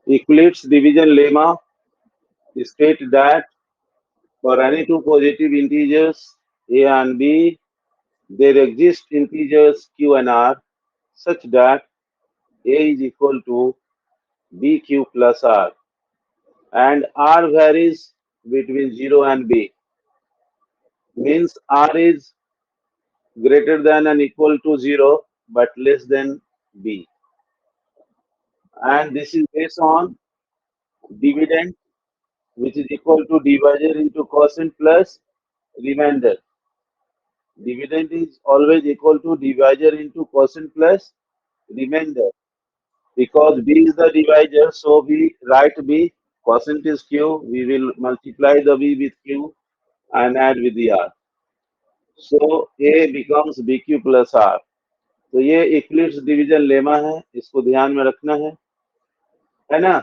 Euclid's division lemma states that for any two positive integers a and b, there exist integers q and r such that a is equal to bq plus r, and r varies between 0 and b. Means r is greater than and equal to 0 but less than b. And this is based on dividend, which is equal to divisor into quotient plus remainder. Dividend is always equal to divisor into quotient plus remainder. Because b is the divisor, so we write b, quotient is q, we will multiply the b with q and add with the r. So a becomes bq plus r. तो ये Eclipse division lemma है, इसको ध्यान में रखना है ना?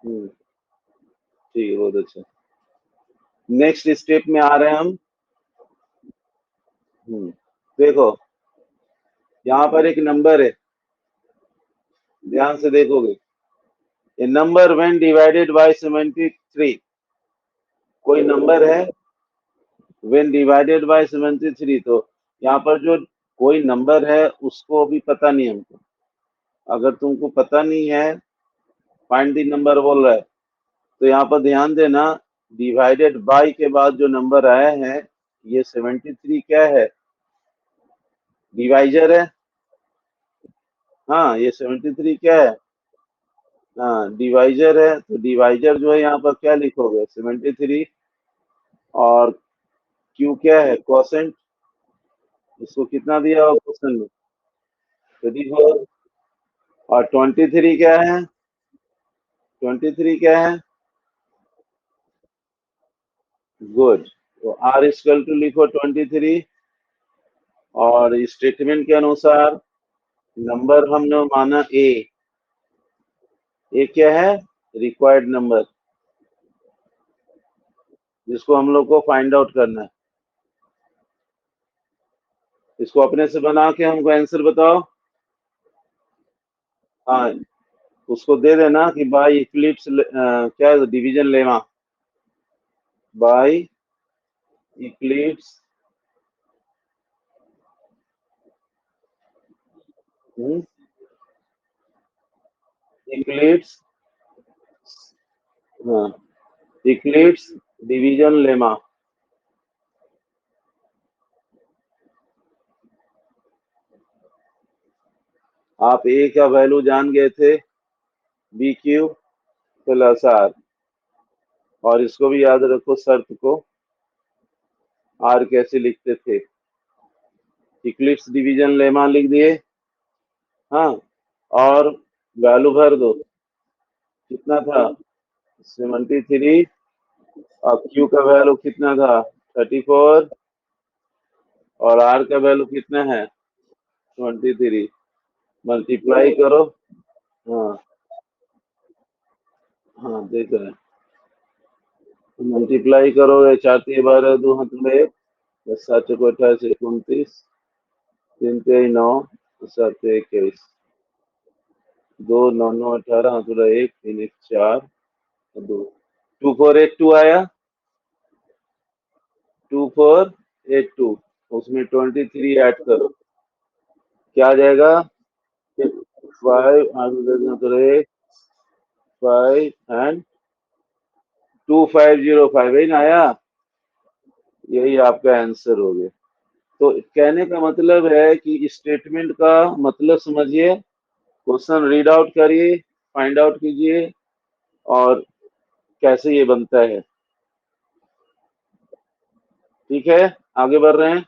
ठीक है, बहुत अच्छा। नेक्स्ट स्टेप में आ रहे हैं हम। देखो, यहाँ पर एक नंबर है, ध्यान से देखोगे। ए नंबर व्हेन डिवाइडेड बाय 73, कोई नंबर है व्हेन डिवाइडेड बाय 73, तो यहाँ पर जो कोई नंबर है उसको अभी पता नहीं हमको। अगर तुमको पता नहीं है, फाइंड द नंबर बोल रहा है, तो यहाँ पर ध्यान देना, डिवाइडेड बाय के बाद जो नंबर आया है, ये 73 क्या है? डिवाइजर है। हाँ, ये 73 क्या है? हाँ, डिवाइजर है। तो डिवाइजर जो है यहाँ पर क्या लिखोगे? 73, और क्यू क्या है? कोसेंट। इसको कितना दिया हुआ क्वेश्चन में? 34। और 23 क्या है? 23 क्या है? गुड। तो आर इक्वल टू लिखो 23, और स्टेटमेंट के अनुसार नंबर हमने माना ए क्या है? रिक्वायर्ड नंबर, जिसको हम लोग को फाइंड आउट करना है। इसको अपने से बना के हमको आंसर बताओ। हाँ, उसको दे देना कि बाय इक्लिप्स क्या division lemma, by Euclid's Euclid's हाँ, इक्लिप्स डिवीजन लेमा। आप ए का वैल्यू जान गए थे, बी क्यू प्लस आर, और इसको भी याद रखो, शर्त को आर कैसे लिखते थे। इक्लिप्स डिवीजन लेमा लिख दिए। हाँ, और वैल्यू भर दो। कितना था? 73। और क्यू का वैल्यू कितना था? 34। और आर का वैल्यू कितना है? 23। मल्टीप्लाई करो। हाँ हाँ, देख रहे हैं। मल्टीप्लाई करोगे, 4 × 12 2 हाथ एक, 7 × 28 29, 3 × 9 7 21, 2 9 9 18 हाथ 1 3 1 4 2, 2482 आया। 2482, उसमें 23 ऐड करो, क्या आ जाएगा? 5 1 5 एंड 2505 ही ना आया? यही आपका आंसर हो गया। तो कहने का मतलब है कि स्टेटमेंट का मतलब समझिए, क्वेश्चन रीड आउट करिए, फाइंड आउट कीजिए, और कैसे ये बनता है। ठीक है, आगे बढ़ रहे हैं।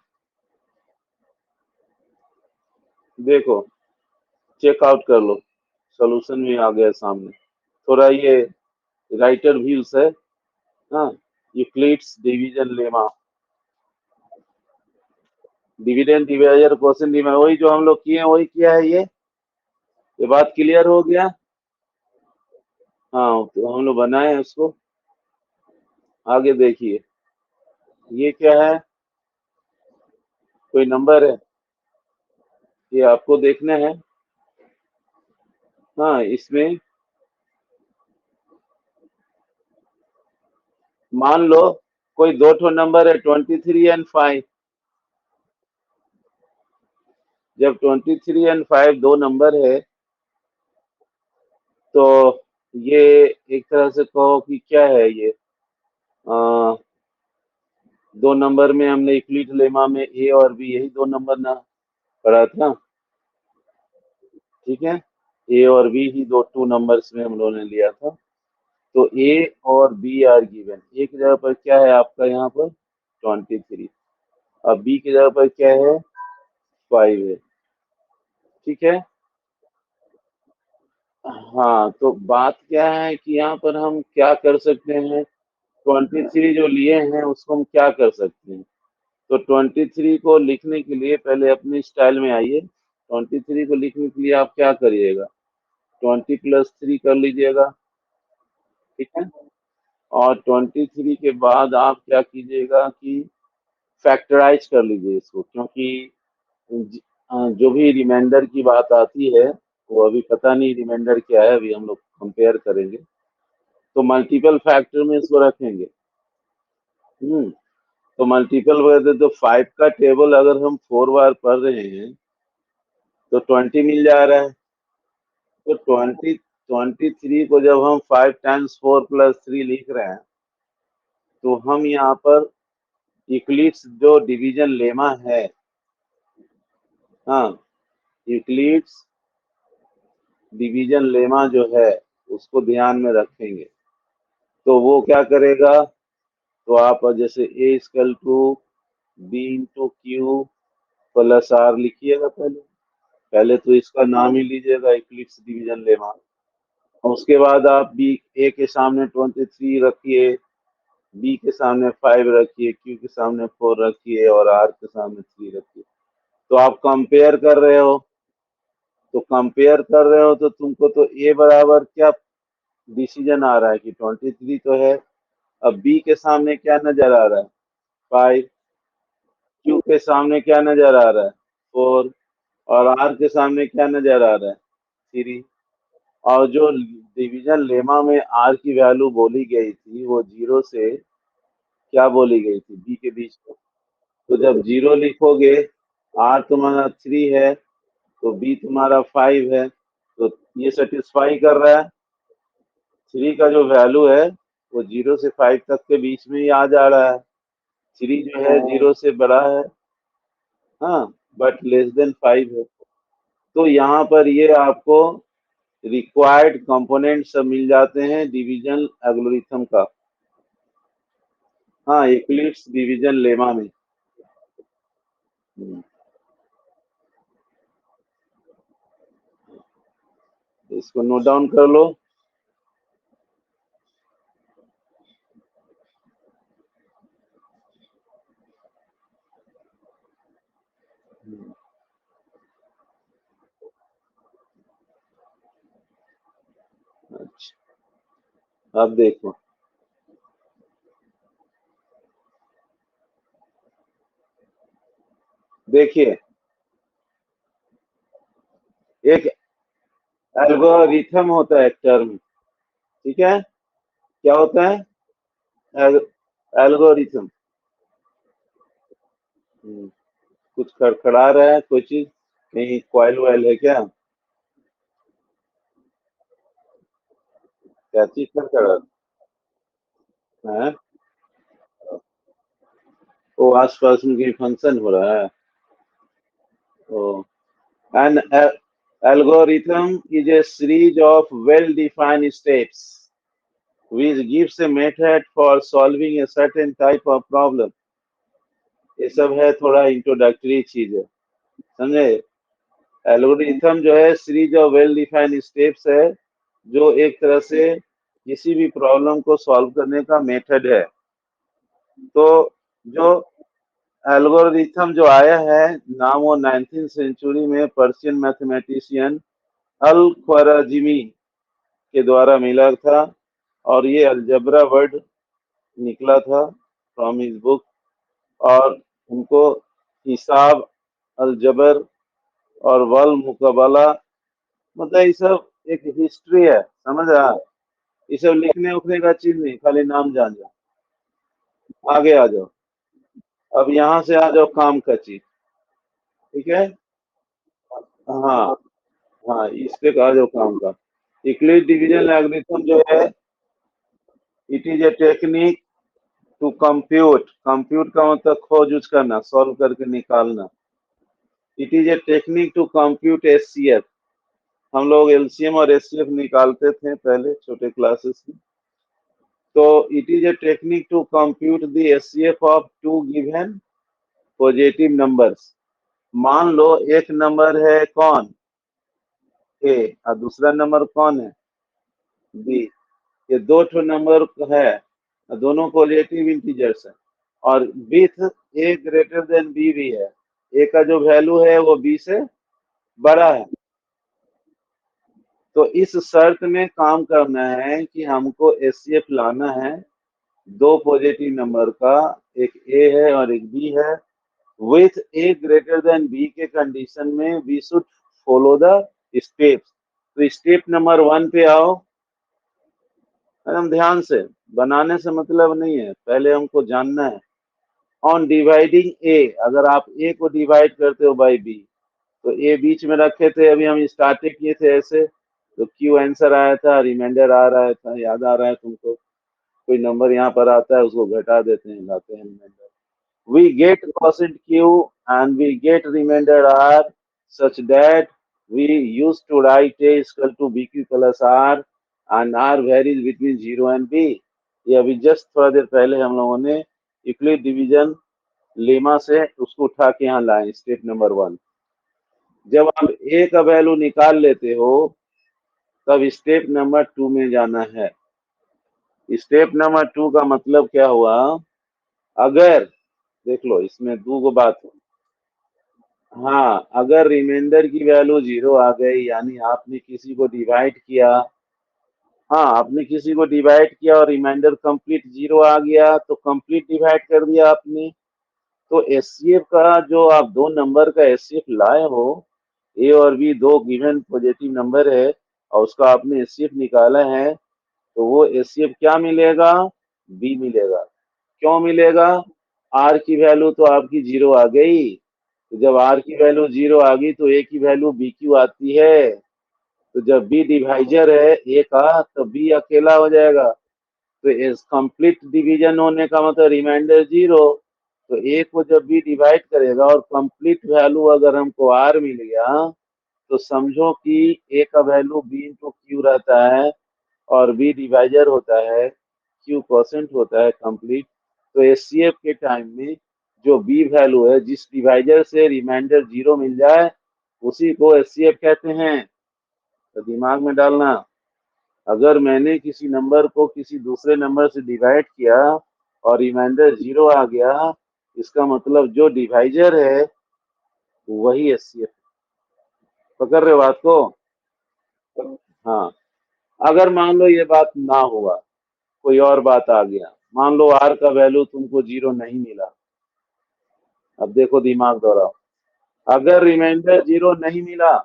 देखो, चेकआउट कर लो, सॉल्यूशन भी आ गया सामने। थोड़ा ये राइटर व्यूज है। हाँ, Euclid's division lemma, dividend divisor question D में वही जो हम लोग किए हैं, वही किया है। ये बात क्लियर हो गया? हाँ, तो हम लोग बनाए हैं उसको। आगे देखिए, ये क्या है? कोई नंबर है, ये आपको देखना है। हाँ, इसमें मान लो कोई दो ठो नंबर है 23 और 5। जब 23 और 5 दो नंबर है तो ये एक तरह से कहो कि क्या है ये, आ, दो नंबर में हमने यूक्लिड लेमा में ए और बी यही दो नंबर ना पढ़ा था। ठीक है, ए और बी ही दो टू नंबर्स में हम लोगों ने लिया था। तो ए और बी आर गिवन, ए की जगह पर क्या है आपका यहाँ पर 23, अब बी की जगह पर क्या है 5 है। ठीक है। हाँ, तो बात क्या है कि यहाँ पर हम क्या कर सकते हैं, 23 जो लिए हैं उसको हम क्या कर सकते हैं। तो 23 को लिखने के लिए पहले अपने स्टाइल में आइए। 23 को लिखने के लिए आप क्या करिएगा, 20 + 3 कर लीजिएगा। ठीक है। और 23 के बाद आप क्या कीजिएगा कि फैक्टराइज कर लीजिए इसको, क्योंकि जो भी रिमाइंडर की बात आती है वो अभी पता नहीं रिमाइंडर क्या है, अभी हम लोग कंपेयर करेंगे। तो मल्टीपल फैक्टर में इसको रखेंगे। हम्म। तो मल्टीपल वगैरह तो 5 का टेबल अगर हम 4 बार पढ़ रहे हैं तो 20 मिल जा रहा है। तो 23 को जब हम 5 × 4 + 3 लिख रहे हैं तो हम यहाँ पर यूक्लिड्स जो डिवीजन लेमा है, हाँ, यूक्लिड्स डिवीजन लेमा जो है उसको ध्यान में रखेंगे। तो वो क्या करेगा, तो आप जैसे A = B × Q + R लिखिएगा पहले। पहले तो इसका नाम ही लीजिएगा इक्लिप्स डिवीजन लेमा। और उसके बाद आप बी, ए के सामने 23 रखिए, बी के सामने 5 रखिए, क्यू के सामने 4 रखिए और आर के सामने 3 रखिए। तो आप कंपेयर कर रहे हो, तो तुमको तो ए बराबर क्या डिसीजन आ रहा है कि 23 तो है। अब बी के सामने क्या नजर आ रहा है 5, क्यू के सामने क्या नजर आ रहा है 4 और आर के सामने क्या नजर आ रहा है 3। और जो डिवीजन लेमा में आर की वैल्यू बोली गई थी वो 0 से क्या बोली गई थी बी के बीच में। तो जब 0 लिखोगे, आर तुम्हारा 3 है तो बी तुम्हारा 5 है, तो ये सेटिस्फाई कर रहा है। 3 का जो वैल्यू है वो 0 से 5 तक के बीच में ही आ जा रहा है। 3 जो है 0 से बड़ा है, हाँ, बट लेस देन 5 है। तो यहाँ पर ये आपको रिक्वायर्ड कंपोनेंट सब मिल जाते हैं डिवीजन एल्गोरिथम का। हाँ, इक्लिप्स डिवीजन लेमा में। हम्म, इसको नोट डाउन कर लो। अच्छा, अब देखो, देखिए, एक एल्गोरिथम होता है एक टर्म, ठीक है, क्या होता है एल, एल्गोरिथम। कुछ खड़खड़ा रहा है कोई चीज, कहीं क्वाइल वाइल है क्या, क्या चीज खड़खड़ा रहा है। वो आसपास में कहीं फंक्शन हो रहा है। ओ, an algorithm is a series of well-defined steps which gives a method for solving a certain type of problem। ये सब है, थोड़ा इंट्रोडक्टरी चीज है, समझे। एल्गोरिथम जो है series of well defined steps है जो एक तरह से किसी भी प्रॉब्लम को सॉल्व करने का मेथड है। तो जो एल्गोरिथम जो आया है, नाम वो 19th सेंचुरी में पर्शियन मैथमेटिशियन अल ख्वाराजिमी के द्वारा मिला था। और ये अलजबरा वर्ड निकला था फ्रॉम हिज बुक। और उनको हिसाब, अलजबर और वल मुकबला, मतलब ये सब एक हिस्ट्री है, समझ रहा। ये सब लिखने उखने का चीज नहीं, खाली नाम जान जा। आगे आ जाओ। अब यहाँ से आ जाओ काम का चीज। ठीक है। हाँ। हाँ, इस पे आ जाओ काम का। यूक्लिड डिवीजन एल्गोरिथम जो है, it is a technique to compute, compute का मतलब खोज उज करना, सॉल्व करके निकालना। It is a technique to compute HCF. हम लोग एलसीएम और एचसीएफ निकालते थे पहले छोटे क्लासेस में। तो it is a technique to compute the HCF of two given positive numbers. मान लो एक नंबर है कौन, ए, और दूसरा नंबर कौन है, बी। ये दो ठो नंबर है, दोनों पॉजिटिव इंटीजर्स है, और with a greater than b भी है। ए का जो वैल्यू है वो बी से बड़ा है। तो इस शर्त में काम करना है कि हमको एचसीएफ लाना है दो पॉजिटिव नंबर का, एक ए है और एक बी है। With a greater than b के कंडीशन में we should follow the steps. तो स्टेप नंबर 1 पे आओ। एकदम ध्यान से, बनाने से मतलब नहीं है, पहले हमको जानना है। ऑन डिवाइडिंग ए, अगर आप ए को डिवाइड करते हो बाई बी, तो ए बीच में रखे थे, अभी हम स्टार्टिंग किए थे ऐसे, तो क्यू आंसर आया था, रिमाइंडर आ रहा था, याद आ रहा है तुमको। कोई नंबर यहाँ पर आता है उसको घटा देते हैं, लाते हैं reminder. We get quotient Q and we get remainder R such that we used to write A is equal to BQ plus R and R varies between 0 and B। ये अभी जस्ट थोड़ा देर पहले हम लोगों ने यूक्लिड डिवीजन लेमा से उसको उठा के यहाँ लाए, स्टेप नंबर 1। जब आप ए का वैल्यू निकाल लेते हो, तब स्टेप नंबर 2 में जाना है। स्टेप नंबर 2 का मतलब क्या हुआ, अगर देख लो इसमें दो बात है। हाँ, अगर रिमाइंडर की वैल्यू 0 आ गई, यानी आपने किसी को डिवाइड किया, हाँ आपने किसी को डिवाइड किया और रिमाइंडर कंप्लीट 0 आ गया, तो कंप्लीट डिवाइड कर दिया आपने। तो एचसीएफ का जो आप दो नंबर का एचसीएफ लाए हो, ए और बी दो गिवन पॉजिटिव नंबर है, और उसका आपने एचसीएफ निकाला है, तो वो एचसीएफ क्या मिलेगा, बी मिलेगा। क्यों मिलेगा, आर की वैल्यू तो आपकी 0 आ गई। तो जब आर की वैल्यू 0 आ गई तो ए की वैल्यू बी क्यू आती है। तो जब बी डिवाइजर है ए का, तो बी अकेला हो जाएगा। तो इस कंप्लीट डिवीजन होने का मतलब रिमाइंडर 0। तो ए को जब बी डिवाइड करेगा और कंप्लीट वैल्यू अगर हमको आर मिल गया, तो समझो कि ए का वैल्यू बी इंटू क्यू रहता है, और बी डिवाइजर होता है, क्यू परसेंट होता है कंप्लीट। तो एचसीएफ के टाइम में जो बी वैल्यू है, जिस डिवाइजर से रिमाइंडर 0 मिल जाए, उसी को एचसीएफ कहते हैं। तो दिमाग में डालना, अगर मैंने किसी नंबर को किसी दूसरे नंबर से डिवाइड किया और रिमाइंडर 0 आ गया, इसका मतलब जो डिवाइजर है वही एचसीएफ। पकड़ रहे हो बात को। हाँ, अगर मान लो ये बात ना हुआ, कोई और बात आ गया, मान लो आर का वैल्यू तुमको 0 नहीं मिला। अब देखो दिमाग दौड़ाओ, अगर रिमाइंडर 0 नहीं मिला,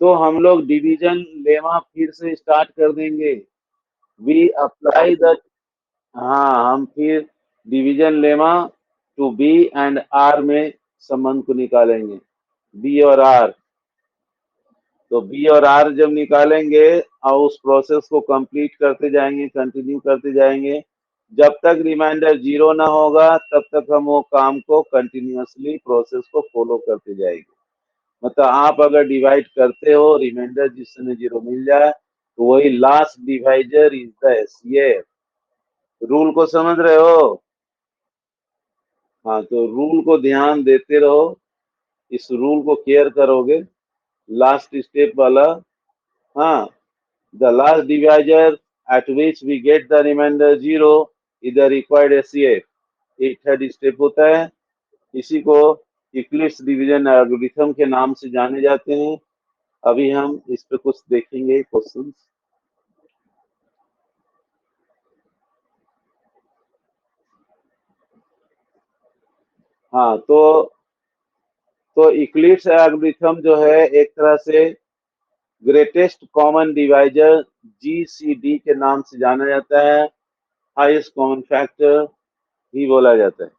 तो हम लोग डिवीजन लेमा फिर से स्टार्ट कर देंगे। वी अप्लाई द, हाँ हम फिर division lemma to b and r में संबंध को निकालेंगे, बी और आर। तो बी और आर जब निकालेंगे और उस प्रोसेस को कंप्लीट करते जाएंगे, कंटिन्यू करते जाएंगे, जब तक रिमाइंडर 0 ना होगा तब तक हम वो काम को कंटिन्यूअसली प्रोसेस को फॉलो करते जाएंगे। मतलब आप अगर डिवाइड करते हो, रिमाइंडर जिस समय 0 मिल जाए, तो वही last divisor is the HCF. Rule को समझ रहे हो। हाँ, तो रूल को ध्यान देते रहो, इस रूल को केयर करोगे, लास्ट स्टेप वाला। हाँ, the last divisor at which we get the remainder 0 is the required HCF. ये थर्ड स्टेप होता है। इसी को यूक्लिड्स डिवीजन एल्गोरिथम के नाम से जाने जाते हैं। अभी हम इस पे कुछ देखेंगे क्वेश्चन। हाँ, तो यूक्लिड्स एल्गोरिथम जो है एक तरह से ग्रेटेस्ट कॉमन डिवाइजर जीसीडी के नाम से जाना जाता है। हाईएस्ट कॉमन फैक्टर ही बोला जाता है।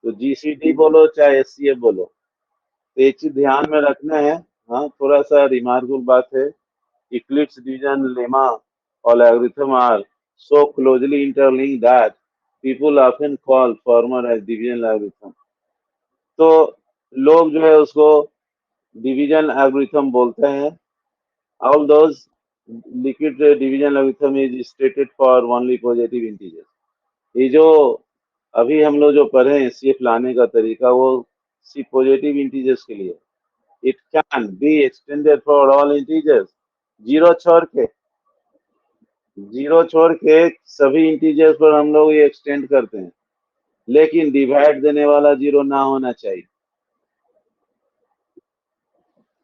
तो जीसीडी बोलो चाहे एचसीएफ बोलो, तो एक चीज ध्यान में रखना है। हाँ, थोड़ा सा रिमार्केबल बात है, Euclid's division lemma or algorithm are so closely interlinked that people often call former as division algorithm। तो लोग जो है उसको डिवीजन एल्गोरिथम बोलते हैं। All those liquid division algorithm is stated for only positive integers. ये जो अभी हम लोग जो पढ़े हैं सीएफ लाने का तरीका, वो सिर्फ पॉजिटिव इंटीजर्स के लिए। It can be extended for all integers, zero छोड़ के, जीरो छोड़ के सभी इंटीजर्स पर हम लोग ये एक्सटेंड करते हैं, लेकिन डिवाइड देने वाला जीरो ना होना चाहिए।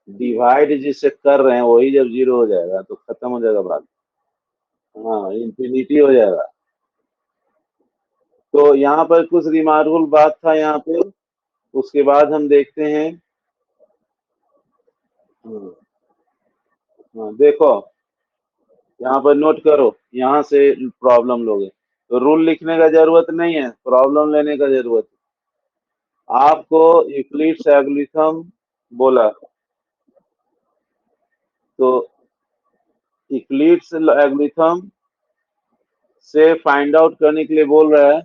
डिवाइड जिससे कर रहे हैं वही जब जीरो हो जाएगा तो खत्म हो जाएगा बात। हाँ, इंफिनिटी हो जाएगा। तो यहाँ पर कुछ रिमार्केबल बात था यहाँ पे। उसके बाद हम देखते हैं। हाँ, हाँ, देखो, यहाँ पर नोट करो, यहाँ से प्रॉब्लम लोगे तो रूल लिखने का जरूरत नहीं है, प्रॉब्लम लेने का जरूरत है। आपको यूक्लिड्स एल्गोरिथम बोला, तो यूक्लिड्स एल्गोरिथम से फाइंड आउट करने के लिए बोल रहा है।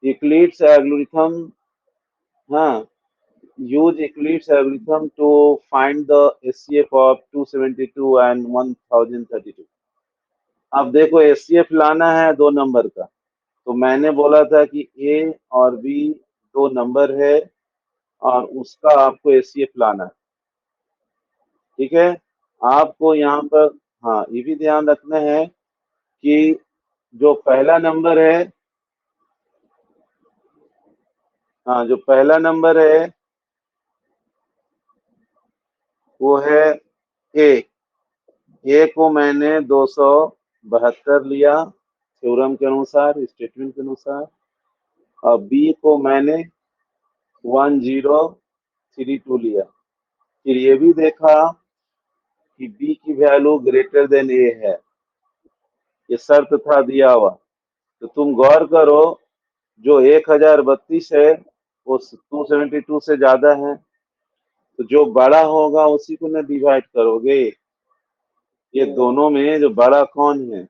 यूक्लिड्स एल्गोरिथम, हाँ, use Euclid's algorithm to find the SCF of 272 and 1032। अब देखो एचसीएफ लाना है दो नंबर का, तो मैंने बोला था कि ए और बी दो नंबर है और उसका आपको एचसीएफ लाना है। ठीक है, आपको यहाँ पर, हाँ, ये भी ध्यान रखना है कि जो पहला नंबर है, हाँ, जो पहला नंबर है वो है ए। ए को मैंने 272 लिया थ्योरम के अनुसार, स्टेटमेंट के अनुसार, और बी को मैंने 1032 लिया। फिर ये भी देखा कि बी की वैल्यू ग्रेटर देन ए है, ये शर्त था दिया हुआ। तो तुम गौर करो, जो 1032 है वो 272 से ज्यादा है, तो जो बड़ा होगा उसी को ना डिवाइड करोगे। ये दोनों में जो बड़ा कौन है,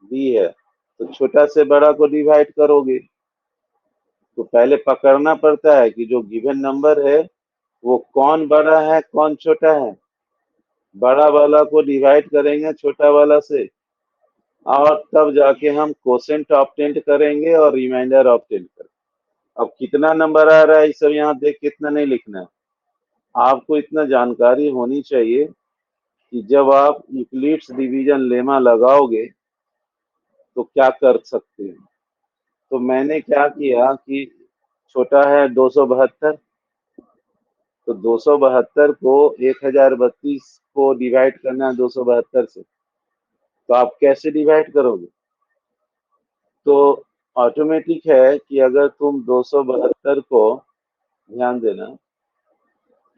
बी है, तो छोटा से बड़ा को डिवाइड करोगे। तो पहले पकड़ना पड़ता है कि जो गिवन नंबर है वो कौन बड़ा है कौन छोटा है। बड़ा वाला को डिवाइड करेंगे छोटा वाला से, और तब जाके हम कोसेंट ऑब्टेंड करेंगे और रिमाइंडर ऑब्टेंड करेंगे। अब कितना नंबर आ रहा है ये सब यहाँ देख के इतना नहीं लिखना है। आपको इतना जानकारी होनी चाहिए कि जब आप यूक्लिड्स डिवीजन लेमा लगाओगे तो क्या कर सकते हैं। तो मैंने क्या किया कि छोटा है 272, तो 272 को 1032 को डिवाइड करना है 272 से, तो आप कैसे डिवाइड करोगे। तो ऑटोमेटिक है कि अगर तुम 272 को, ध्यान देना,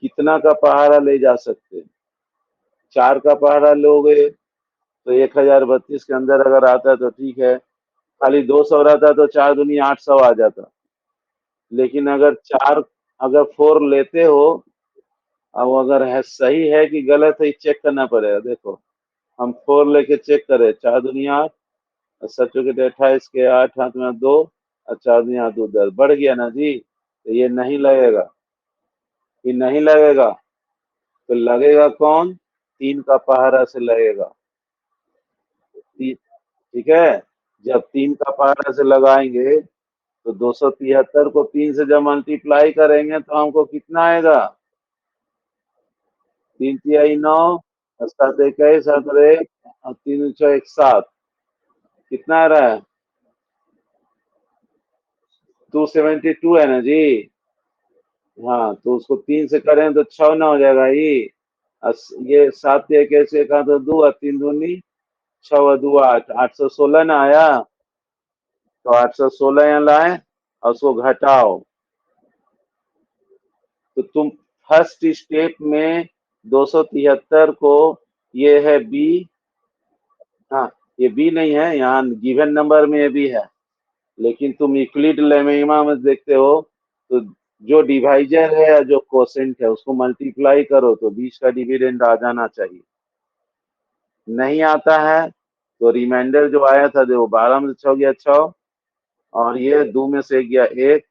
कितना का पहाड़ा ले जा सकते हैं, 4 का पहाड़ा लोगे तो 1032 के अंदर अगर आता है तो ठीक है, खाली 200 रहता तो 4 दूनी 800 आ जाता। लेकिन अगर चार, अगर 4 लेते हो, अब अगर है सही है कि गलत है चेक करना पड़ेगा। देखो, हम 4 लेके चेक करें, 4 दूनी 8 और सचो के 28 के 8 हाथ में 2 और 4 दूनी 8 10 बढ़ गया ना जी, तो ये नहीं लगेगा, ये नहीं लगेगा। तो लगेगा कौन, 3 का पहाड़ा से लगेगा। ठीक है, जब 3 का पहाड़ा से लगाएंगे तो 273 को 3 से जब मल्टीप्लाई करेंगे तो हमको कितना आएगा, 3 तिहाई 9 और 7 21 7 एक और 3 6 7, कितना आ रहा है, 272 है ना जी। हाँ, तो उसको 3 से करें तो 6 ना हो जाएगा ये। ये 7 एक ऐसे कहा तो 2 और 3 दूनी 6 और 2 8, 816 ना आया। तो 816 यहाँ लाए और उसको घटाओ, तो तुम फर्स्ट स्टेप में 273 को, ये है बी, हाँ, ये बी नहीं है, यहाँ गिवन नंबर में ये भी है, लेकिन तुम यूक्लिड लेमेमा में देखते हो तो जो डिवाइजर है या जो कोसेंट है उसको मल्टीप्लाई करो तो 20 का डिविडेंड आ जाना चाहिए। नहीं आता है तो रिमाइंडर जो आया था देखो 12 में से 6 गया 6, और ये 2 में से गया 1,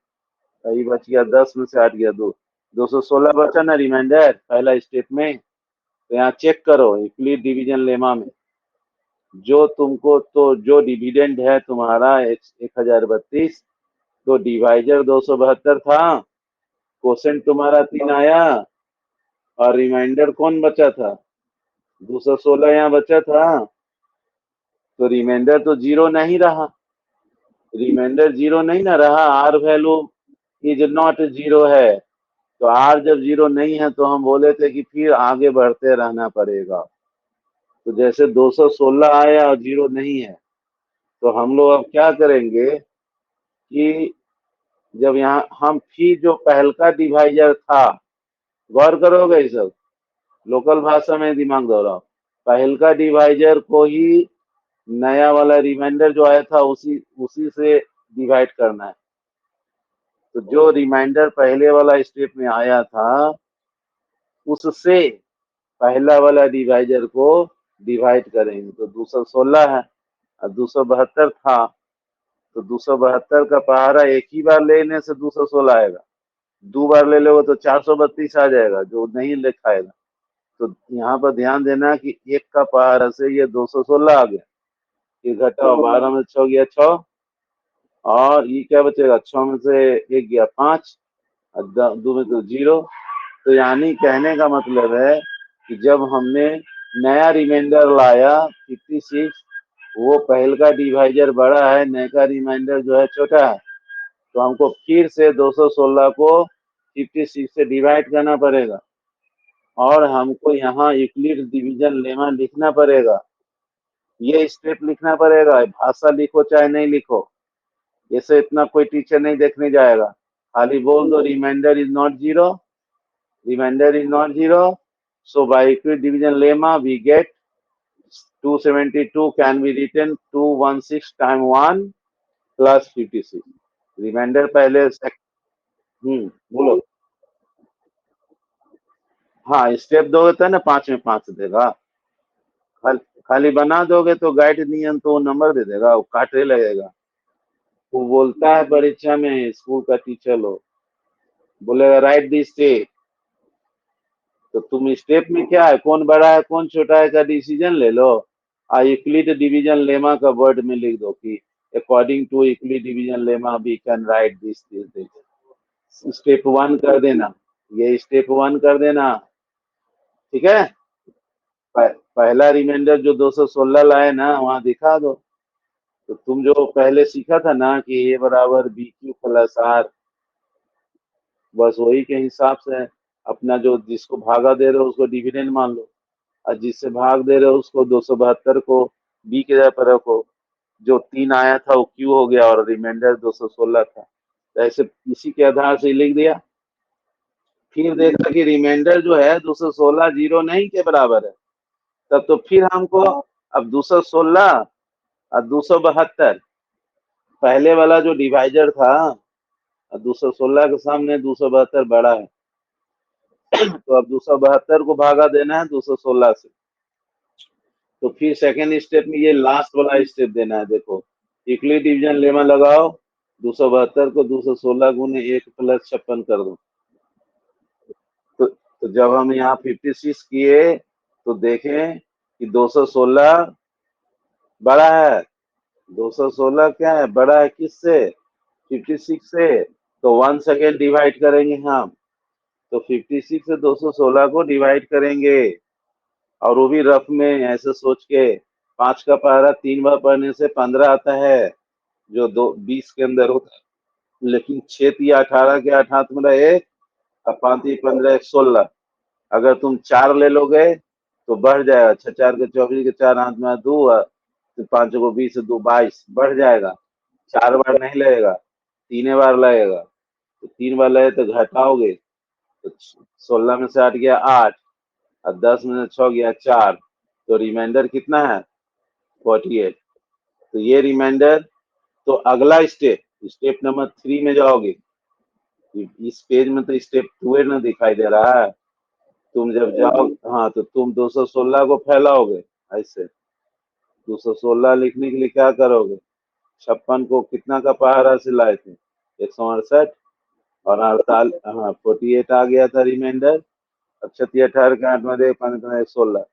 ये बच गया 10 में से 8 गया 2, 216 बचा ना रिमाइंडर पहला स्टेप में। तो यहाँ चेक करो यूक्लिड डिवीजन लेमा में जो तुमको तो जो डिविडेंड है तुम्हारा 1032, तो डिवाइजर 272 था, क्वोशेंट तुम्हारा 3 आया, और रिमाइंडर कौन बचा था 216 यहाँ बचा था, तो रिमाइंडर तो जीरो नहीं रहा, रिमाइंडर जीरो नहीं ना रहा, r value is not zero है। तो आर जब जीरो नहीं है तो हम बोले थे कि फिर आगे बढ़ते रहना पड़ेगा। तो जैसे 216 आया और जीरो नहीं है, तो हम लोग अब क्या करेंगे कि जब यहाँ हम फिर जो पहल का डिवाइजर था, गौर करोगे ये सब, लोकल भाषा में दिमाग दौड़ाओ, पहल का डिवाइजर को ही नया वाला रिमाइंडर जो आया था उसी उसी से डिवाइड करना है। तो जो रिमाइंडर पहले वाला स्टेप में आया था उससे पहला वाला डिवाइजर को डिवाइड करेंगे, तो 216 है और 272 था, तो 272 का पहाड़ा एक ही बार लेने से 216 आएगा, दो बार ले लोगे तो 432 आ जाएगा जो नहीं लिखाएगा। तो यहाँ पर ध्यान देना कि एक का पहाड़ा से ये 216 आ गया, ये घटाओ 12 में 6 गया 6, और ये क्या बचेगा 6 में से एक गया 5, और 2 में तो 0। तो यानी कहने का मतलब है कि जब हमने नया रिमाइंडर लाया 56, वो पहल का डिवाइजर बड़ा है, नए का रिमाइंडर जो है छोटा है, तो हमको फिर से 216 को 56 से डिवाइड करना पड़ेगा, और हमको यहाँ यूक्लिड डिवीजन लेमा लिखना पड़ेगा, ये स्टेप लिखना पड़ेगा, भाषा लिखो चाहे नहीं लिखो, ऐसे इतना कोई टीचर नहीं देखने जाएगा, खाली बोल दो remainder is not zero, remainder is not zero, so by Euclid division lemma we get 272 can be written 216 times 1 plus 56, remainder पहले बोलो। हाँ स्टेप दोगे तो ना 5 में 5 देगा, खाली बना दोगे तो गाइड नियम तो नंबर दे देगा, वो काटे लगेगा। वो बोलता है परीक्षा में स्कूल का टीचर लोग बोलेगा राइट दिस स्टेप, तो तुम स्टेप में क्या है कौन बड़ा है कौन छोटा है का डिसीजन ले लो, यूक्लिड डिवीजन लेमा का वर्ड में लिख दो कि according to Euclid division lemma we can write this, step 1 कर देना, ये स्टेप 1 कर देना, ठीक है। पहला रिमाइंडर जो 216 लाए ना वहां दिखा दो, तो तुम जो पहले सीखा था ना कि ए बराबर बी क्यू प्लस आर, बस वही के हिसाब से अपना जो जिसको भागा दे रहे हो उसको डिविडेंड मान लो, और जिससे भाग दे रहे हो उसको 272 को बी के जगह पर रखो, जो 3 आया था वो क्यू हो गया और रिमाइंडर 216 था, तो ऐसे इसी के आधार से लिख दिया। फिर देखा कि रिमाइंडर जो है 216 जीरो नहीं के बराबर है, तब तो फिर हमको अब 216 और 272 पहले वाला जो डिवाइजर था, 216 के सामने 272 बड़ा है, तो अब 272 को भागा देना है 216 से, तो फिर सेकेंड स्टेप में ये लास्ट वाला स्टेप देना है, देखो यूक्लिड डिवीजन लेमा लगाओ, 272 को 216 गुने 1 प्लस 56 कर दो, तो जब हम यहाँ 56 किए तो देखें कि 216 बड़ा है, 216 क्या है बड़ा है किससे 56 से, तो 1 सेकेंड डिवाइड करेंगे हम, तो 56 से 216 को डिवाइड करेंगे, और वो भी रफ में ऐसे सोच के 5 का पहाड़ा 3 बार पढ़ने से 15 आता है, जो 20 के अंदर होता है, लेकिन 6 या 18 के 8 हाथ में रहे, अब 5 15 16, अगर तुम 4 ले लोगे तो बढ़ जाएगा, 6 4 के 24 के 4 हाथ में 2, 5 को 20 2 22 बढ़ जाएगा, 4 बार नहीं लगेगा 3 बार लगेगा, तो 3 बार लगे तो घटाओगे, तो 16 में से 8 गया 8, और 10 में से 6 गया 4, तो रिमाइंडर कितना है 48। तो ये रिमाइंडर। तो अगला स्टेप, स्टेप नंबर 3 में जाओगे। इस पेज में तो स्टेप 2 ना दिखाई दे रहा है। तुम जब जाओ, हाँ, तो तुम 216 को फैलाओगे ऐसे। 216 लिखने के लिए क्या करोगे? 56 को कितना का पहाड़ा से लाए थे? 168। और 48, हाँ, 48 आ गया था रिमाइंडर। अब 36, 18 के 8 में 15, 16।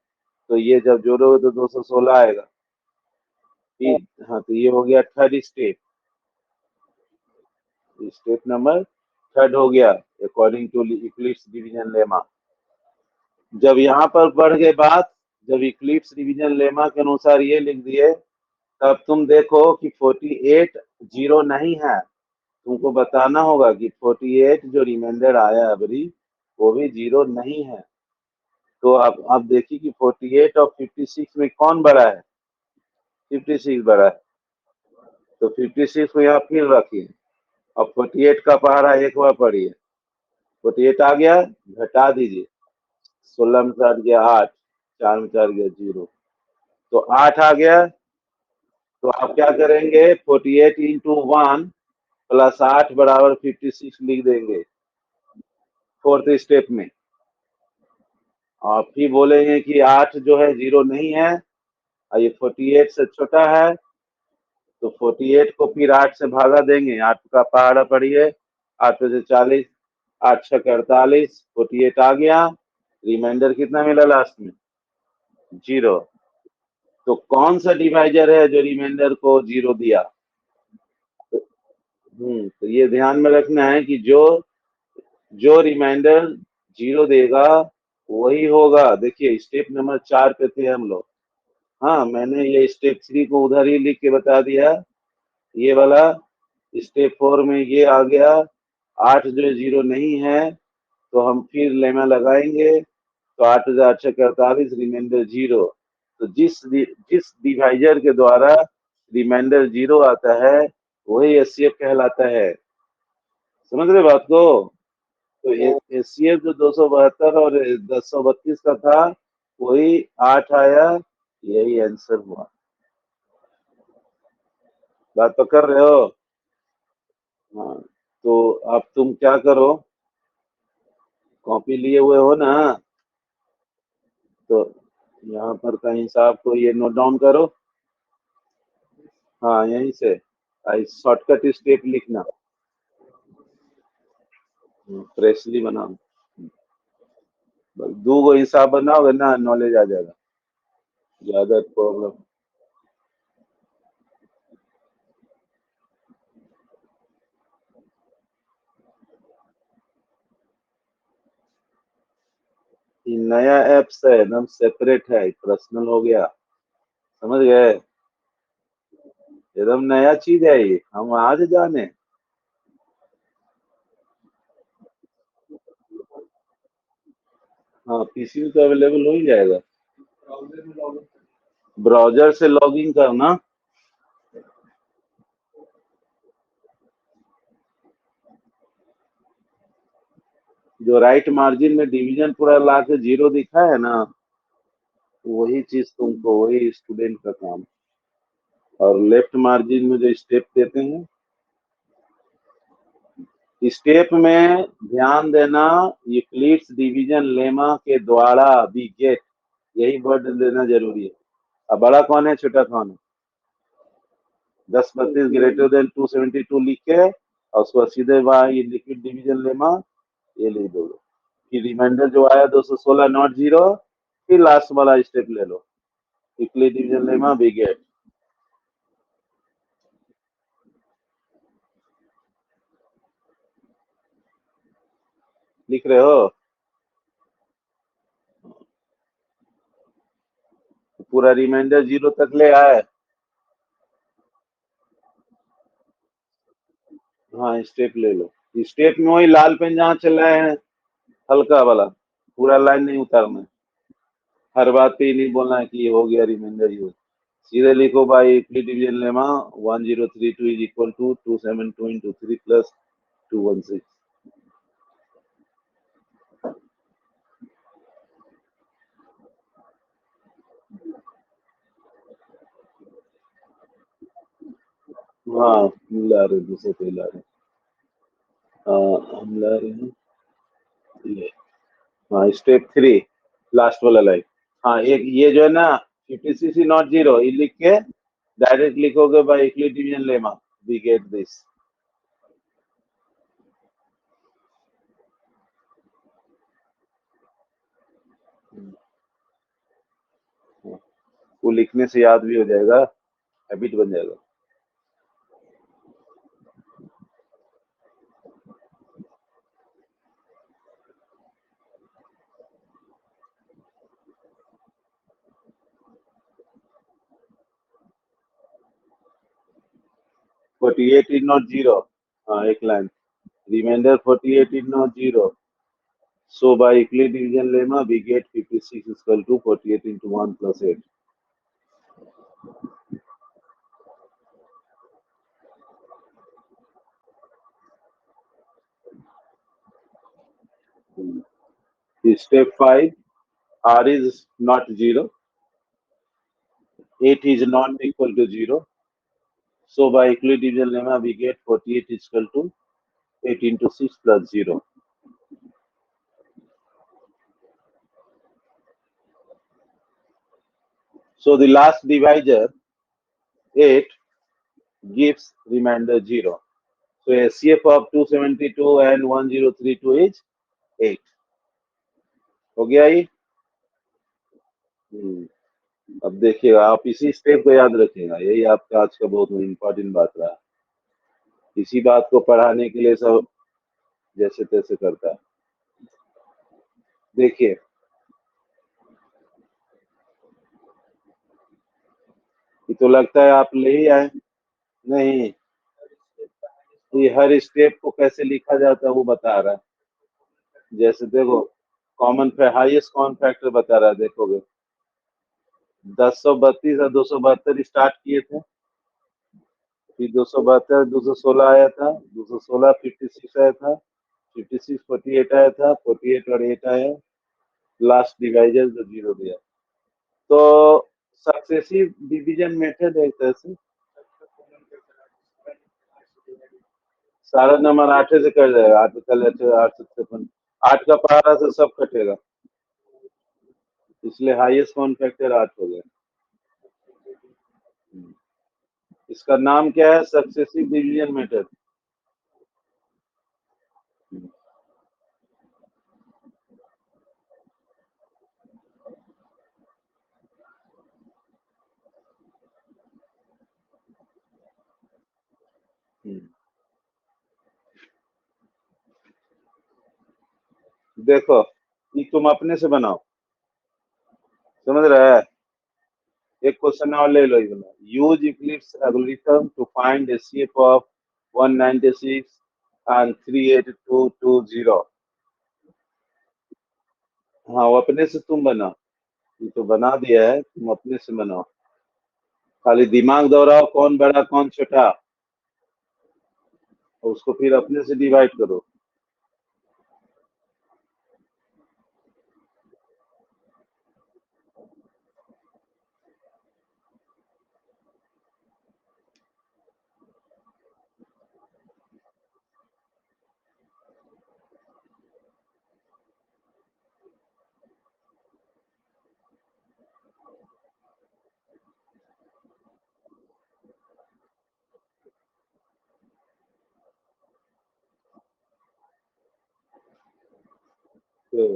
तो ये जब जोड़ोगे तो 216 आएगा। ठीक, हाँ, तो ये हो गया third step. Step number third हो गया, according to Euclid's division lemma. जब यहाँ पर बढ़ गए बात, जब इक्लिप्स डिवीजन लेमा के अनुसार ये लिख दिए, तब तुम देखो कि 48 जीरो नहीं है। तुमको बताना होगा कि 48 जो रिमाइंडर आया अबरी, वो भी जीरो नहीं है। तो अब देखिए कि 48 और 56 में कौन बड़ा है? 56 बड़ा है। तो 56 को यहाँ फिर रखिए। अब 48 का पहाड़ा एक बार पढ़िए। 48 आ गया, घटा दीजिए। 16 में से हट गया 8, 4 में से हट गया 0। तो 8 आ गया। तो आप क्या करेंगे? 48 इंटू 1 प्लस 8 बराबर 56 लिख देंगे फोर्थ स्टेप में। और फिर बोलेंगे कि 8 जो है जीरो नहीं है, और ये 48 से छोटा है। तो 48 को फिर 8 से भागा देंगे। 8 का पहाड़ा पढ़िए। 8 से 40, 8 छः 48, 48 आ गया। रिमाइंडर कितना मिला लास्ट में? जीरो। तो कौन सा डिवाइजर है जो रिमाइंडर को जीरो दिया? तो ये ध्यान में रखना है कि जो जो रिमाइंडर जीरो देगा वही होगा। देखिए स्टेप नंबर 4 पे थे हम लोग। हाँ, मैंने ये स्टेप 3 को उधर ही लिख के बता दिया। ये वाला स्टेप 4 में ये आ गया। 8 जो जीरो नहीं है, तो हम फिर लेमा लगाएंगे। तो 8,848 रिमाइंडर जीरो। तो जिस डिवाइजर के द्वारा रिमाइंडर जीरो आता है, वही एचसीएफ कहलाता है। समझ रहे बात को? तो एचसीएफ जो 272 और 1032 का था, वही 8 आया। यही आंसर हुआ। बात तो कर रहे हो? हाँ। तो अब तुम क्या करो, कॉपी लिए हुए हो ना? तो यहाँ पर कहीं हिसाब को ये नोट डाउन करो। हाँ, यहीं से शॉर्टकट स्टेप लिखना। फ्रेशली बनाओ। बस दो गो हिसाब बनाओगे ना, नॉलेज आ जाएगा। ज्यादा प्रॉब्लम। ये नया एप्स है, एकदम सेपरेट है, पर्सनल हो गया। समझ गए? एकदम नया चीज है ये, हम आज जाने। हाँ, पीसी में तो अवेलेबल हो ही जाएगा। ब्राउजर से लॉगिन करना। जो राइट मार्जिन में डिवीजन पूरा ला के जीरो दिखा है ना, वही चीज तुमको, वही स्टूडेंट का काम। और लेफ्ट मार्जिन में जो स्टेप देते हैं, स्टेप में ध्यान देना। यूक्लिड्स डिवीजन लेमा के द्वारा भी गेट, यही वर्ड देना जरूरी है। अब बड़ा कौन है, छोटा कौन है? 1032 ग्रेटर देन 272 लिख के, और उसको सीधे वहां ये लिक्विड डिवीजन लेमा ये लिख दो। कि रिमाइंडर जो आया 216 नॉट जीरो। फिर लास्ट वाला स्टेप ले लो, यूक्लिड डिवीजन लेमा भी गेट। लिख रहे हो? पूरा रिमाइंडर जीरो तक ले आए। हाँ, स्टेप ले लो। स्टेप में वही लाल पेन जहाँ चल रहे हैं, हल्का वाला, पूरा लाइन नहीं उतारना है। हर बात पे ही नहीं बोलना है कि ये हो गया रिमाइंडर यूज। सीधे लिखो भाई, pre division lemma 1032 is equal to 272 into 3 plus 216। हाँ हम ला रहे हैं, दूसरे पे ला रहे हैं। हम ला रहे हैं ये। हाँ स्टेप 3, लास्ट वाला लाइन। हाँ एक ये जो है ना, 56 नॉट जीरो, ये लिख के डायरेक्ट लिखोगे by Euclidean lemma, we get this. वो लिखने से याद भी हो जाएगा, हैबिट बन जाएगा। 48 इज नॉट जीरो। हाँ एक line, reminder 48 is not zero. So by Euclid division lemma, we get 56 is equal to 48 into 1 plus 8. Step 5, R is not 0, 8 is not equal to 0. So by Euclid division lemma, we get 48 is equal to 8 into 6 plus 0. So the last divisor, 8, gives remainder 0. So SCF of 272 and 1032 is 8. हो गया ये? हम्म, अब देखिएगा, आप इसी step को याद रखिएगा, यही आपका आज का बहुत इम्पोर्टेंट बात रहा। इसी बात को पढ़ाने के लिए सब जैसे तैसे करता है। देखिए, ये तो लगता है आप ले ही आए। नहीं, ये हर स्टेप को कैसे लिखा जाता है वो बता रहा है। जैसे देखो, कॉमन हाईएस्ट कॉमन फैक्टर बता रहा है, देखोगे 1032 और 272 स्टार्ट किए थे, फिर 272 216 आया था, 216 56 आया था, 56 48 आया था, 48 और 8 आया, लास्ट डिवाइजर जो जीरो दिया। तो सक्सेसिव डिवीजन मेथड है एक तरह से, सारा नंबर 8 से कट जाएगा, 8 कल 8 7 8 का पहाड़ा से सब कटेगा, इसलिए हाईएस्ट कॉमन फैक्टर 8 हो गया। इसका नाम क्या है? Successive division method. देखो, ये तुम अपने से बनाओ, समझ रहा है? एक क्वेश्चन और ले लो, ये वाला, use Euclid's algorithm to find HCF of 196 and 38220। हाँ वो अपने से तुम बनाओ, ये तो बना दिया है, तुम अपने से बनाओ, खाली दिमाग दौड़ाओ कौन बड़ा कौन छोटा, और उसको फिर अपने से डिवाइड करो। तो,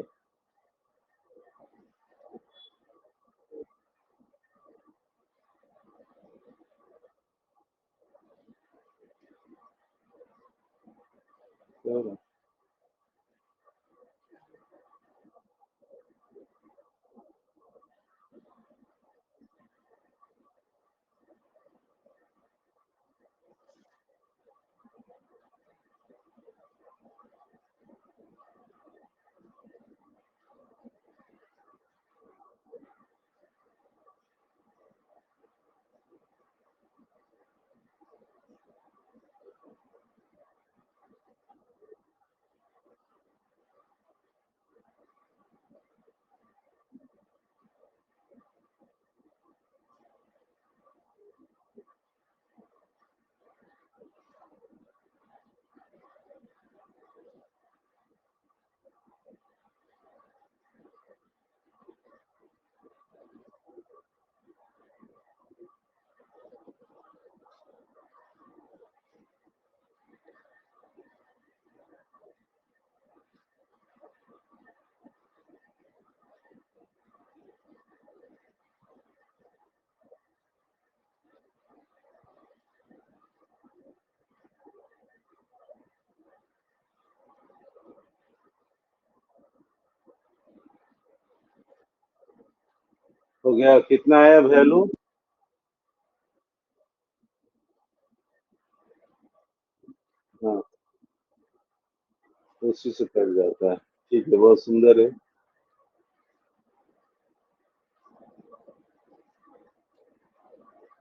तो, हो गया, कितना है वैल्यू? हाँ, उसी से कट जाता है। ठीक है, बहुत सुंदर है।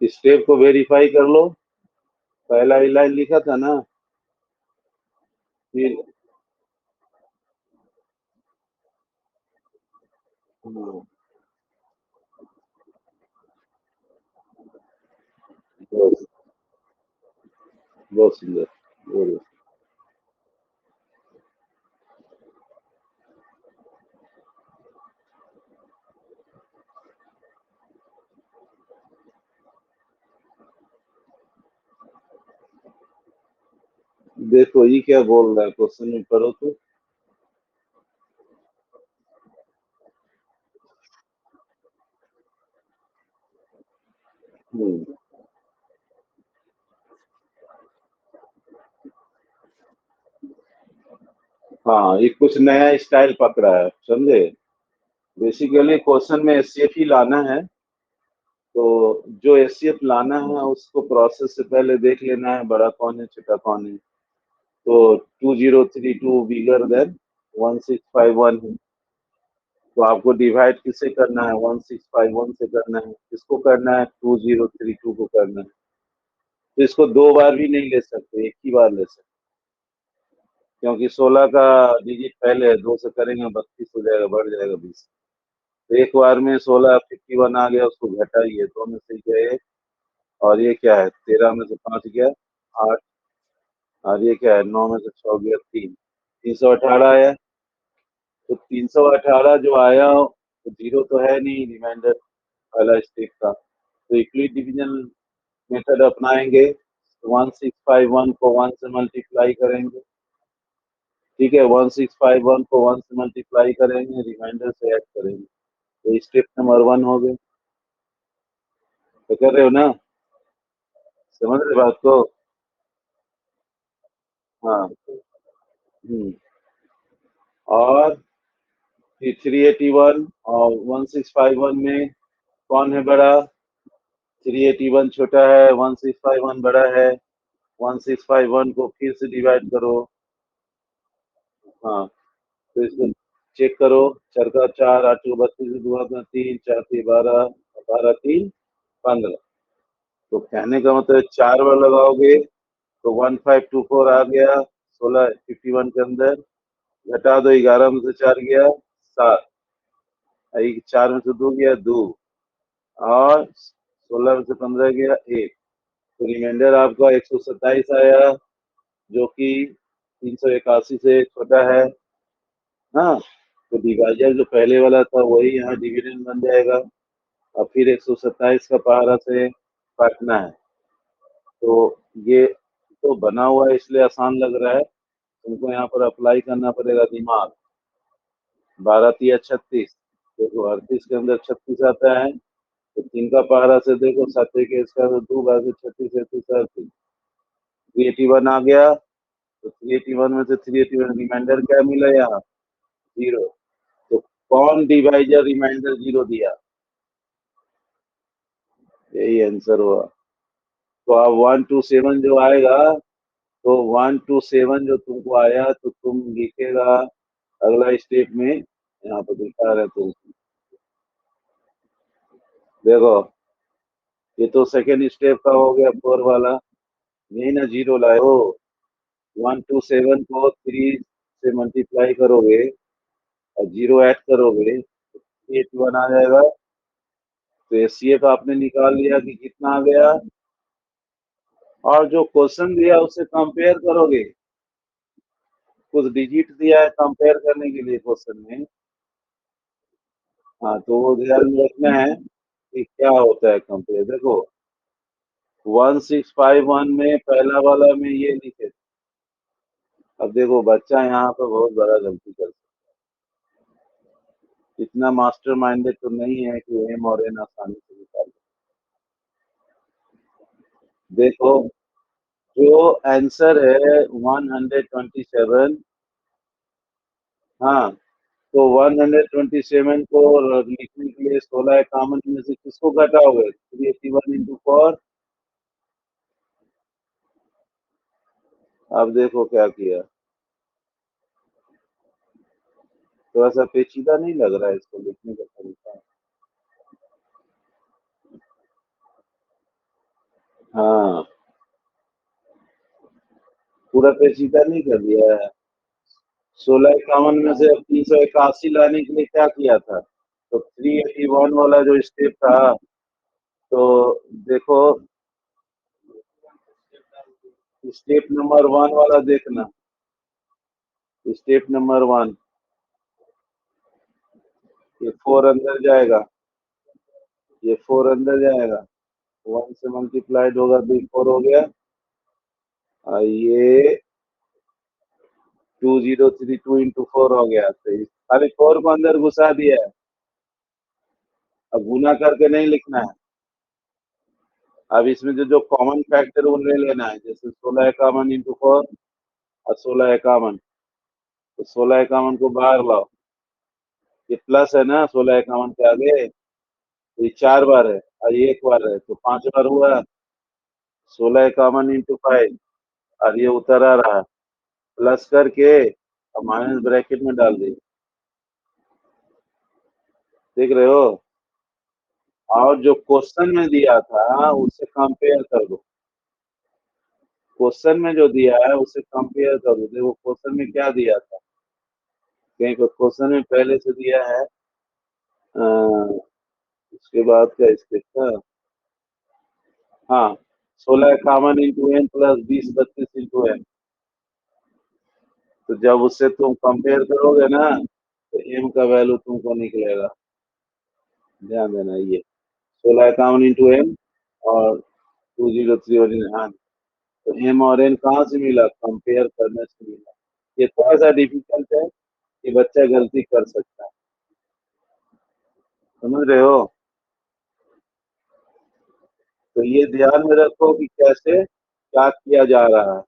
स्टेप को वेरीफाई कर लो। पहला ही लाइन लिखा था ना। फिर हाँ, बहुत बहुत सुंदर। बोलो। देखो ये क्या बोल रहा है, क्वेश्चन में पढ़ो तो। हम्म, हाँ, ये कुछ नया स्टाइल पकड़ा है, समझे। बेसिकली क्वेश्चन में एससीएफ ही लाना है। तो जो एससीएफ लाना है उसको प्रोसेस से पहले देख लेना है, बड़ा कौन है छोटा कौन है। तो 2032 बिगर देन 1651 है। तो आपको डिवाइड किससे करना है? 1651 से करना है। किसको करना है? 2032 को करना है। तो इसको दो बार भी नहीं ले सकते, एक ही बार ले सकते। क्योंकि 16 का डिजिट पहले है, दो से करेंगे 32 हो जाएगा, बढ़ जाएगा 20। तो एक बार में 16 51 आ गया, उसको घटाइए, दो में से गया एक। और ये क्या है? 13 में से 5 गया, 8। और ये क्या है? 9 में से 6 गया, 3। 318 आया। तो 318 जो आया, तो जीरो तो है नहीं रिमाइंडर पहला स्टेप का। तो इक्वली डिवीजन मेथड अपनाएंगे। 1651 को 1 से मल्टीप्लाई करेंगे। ठीक है, 1651 को 1 से मल्टीप्लाई करेंगे, रिमाइंडर से ऐड करेंगे। तो स्टेप नंबर 1 हो गए। तो कर रहे हो ना? समझ रहे बात को? हाँ। हम्म। और 381 और 1651 में कौन है बड़ा? 381 छोटा है, 1651 बड़ा है। 1651 को फिर से डिवाइड करो। हाँ, तो इसको चेक करो। चार का चार, आठ को 32, दो का तीन, चार के 12, 12 3 15। तो कहने का मतलब चार बार लगाओगे तो 1524 आ गया 1651 के अंदर। घटा दो, 11 में से चार गया 7। चार में से दो गया दो। और 16 में से 15 गया एक। तो रिमाइंडर आपका 127 आया, जो कि 381 से छोटा है। हाँ। तो डिवाइजर जो पहले वाला था वही यहाँ डिविडेंड बन जाएगा। और फिर 127 का पहाड़ा से काटना है। तो ये तो बना हुआ है इसलिए आसान लग रहा है। तुमको यहाँ पर अप्लाई करना पड़ेगा दिमाग। 12 तिया 36। देखो 38 के अंदर 36 आता है। तो तीन का पहाड़ा से देखो, सात के इसका तो दो बार से 36 36 38। 381 आ गया। तो 381 में से 381 रिमाइंडर क्या मिला यहाँ? जीरो। तो कौन डिवाइजर रिमाइंडर जीरो दिया? यही आंसर हुआ। तो अब 127 जो आएगा, तो 127 जो तुमको आया तो तुम लिखेगा अगला स्टेप में, यहाँ पर दिखा रहे तुम। देखो, ये तो सेकेंड स्टेप का हो गया, फोर वाला। यही ना जीरो लाए हो। 127 को थ्री से मल्टीप्लाई करोगे और जीरो ऐड करोगे, 81 आ जाएगा। तो एससीएफ आपने निकाल लिया कि कितना आ गया। और जो क्वेश्चन दिया उससे कंपेयर करोगे। कुछ डिजिट दिया है कंपेयर करने के लिए क्वेश्चन में। हाँ, तो वो ध्यान में रखना है कि क्या होता है कंपेयर। देखो 1651 में पहला वाला में ये लिखे थे। अब देखो बच्चा यहाँ पर बहुत बड़ा गलती कर इतना मास्टर माइंडेड तो नहीं है कि एम और एन आसानी से निकाल देखो, जो आंसर है 127। हाँ, तो 127 को लिखने के लिए 16 कॉमन में से किसको घटाओगे? 381 × 4। अब देखो क्या किया, थोड़ा सा पेचीदा नहीं लग रहा है इसको लिखने का तरीका? हाँ, पूरा पेचीदा नहीं कर दिया है। 16 51 में से अब 381 लाने के लिए क्या किया था? तो 381 वाला जो स्टेप था, तो देखो, स्टेप नंबर 1 वाला देखना। स्टेप नंबर 1, ये 4 अंदर जाएगा, ये 4 अंदर जाएगा, 1 से मल्टीप्लाइड होगा तो 4 हो गया, और ये 2032 × 4 हो गया। तो खाली 4 को अंदर घुसा दिया है, अब गुना करके नहीं लिखना है। अब इसमें जो जो कॉमन फैक्टर वो ले लेना है, जैसे 16 51 × 4 और 16 51, तो 16 51 को बाहर लाओ, ये प्लस है ना 16 51 के आगे, तो ये 4 बार है और ये 1 बार है, तो 5 बार हुआ। 16 51 × 5, और ये उतर आ रहा, प्लस करके अब माइनस ब्रैकेट में डाल दी, देख रहे हो? और जो क्वेश्चन में दिया था उससे कंपेयर कर दो, क्वेश्चन में जो दिया है उससे कंपेयर कर दो। देखो क्वेश्चन में क्या दिया था, कहीं पर क्वेश्चन में पहले से दिया है, उसके बाद का स्टेप था, हाँ, 16 51 × n + 20 32 × n। तो जब उससे तुम कंपेयर करोगे ना, तो m का वैल्यू तुमको निकलेगा, ध्यान देना। ये 16 51 × n और 203, हाँ, तो m और n कहाँ से मिला? कंपेयर करने से मिला। ये थोड़ा सा डिफिकल्ट है, कि बच्चा गलती कर सकता है, समझ रहे हो? तो ये ध्यान में रखो कि कैसे क्या किया जा रहा है,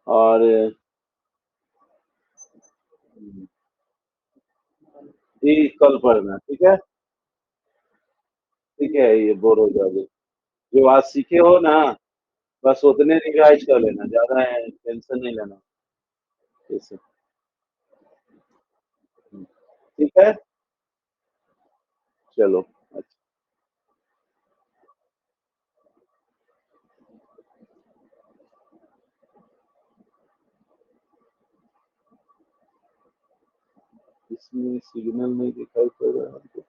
और ये कल पढ़ना, ठीक है? ठीक है, ये बोर हो जाओगे। जो आज सीखे हो ना, बस उतने रिवाइज कर लेना, ज्यादा टेंशन नहीं लेना इससे। ठीक है, चलो। अच्छा, इसमें सिग्नल नहीं दिखाई पड़ रहा है।